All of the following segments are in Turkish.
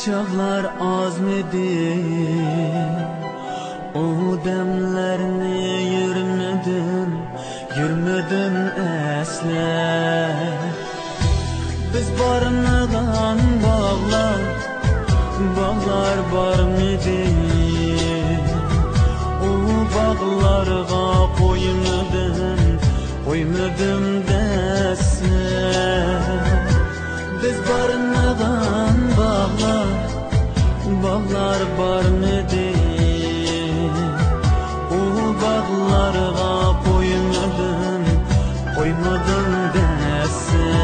çağlar azmedi, o demlerini yürümedin esle. Biz barınıdan bağlar var mıydı? O bağlarga koymadım desle. Biz barınıdan bağlar var mıydı? O bağlarga koymadım desle.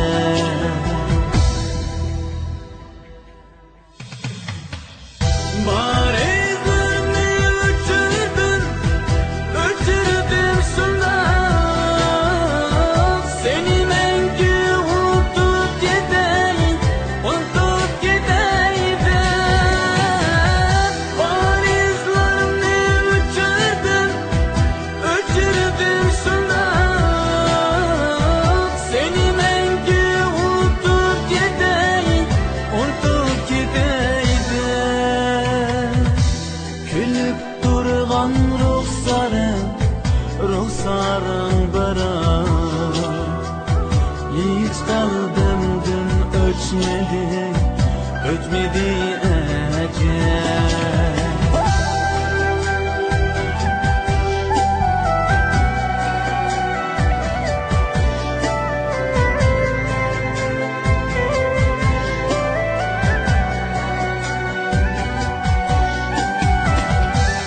Ruhsarın bırak, hiç kalbimden ötmedi